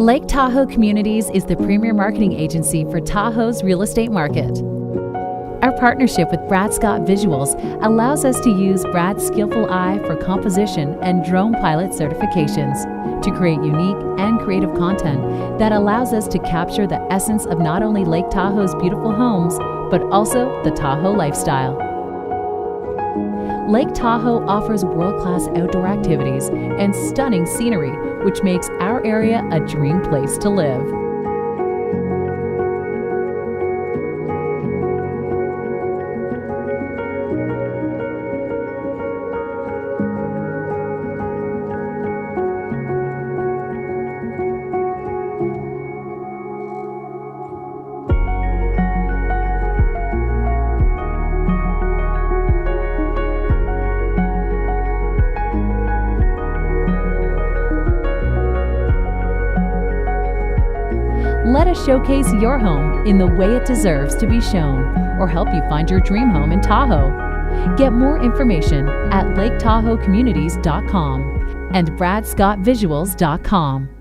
Lake Tahoe Communities is the premier marketing agency for Tahoe's real estate market. Our partnership with Brad Scott Visuals allows us to use Brad's skillful eye for composition and drone pilot certifications to create unique and creative content that allows us to capture the essence of not only Lake Tahoe's beautiful homes, but also the Tahoe lifestyle. Lake Tahoe offers world-class outdoor activities and stunning scenery, which makes our area a dream place to live. Let us showcase your home in the way it deserves to be shown, or help you find your dream home in Tahoe. Get more information at LakeTahoeCommunities.com and BradScottVisuals.com.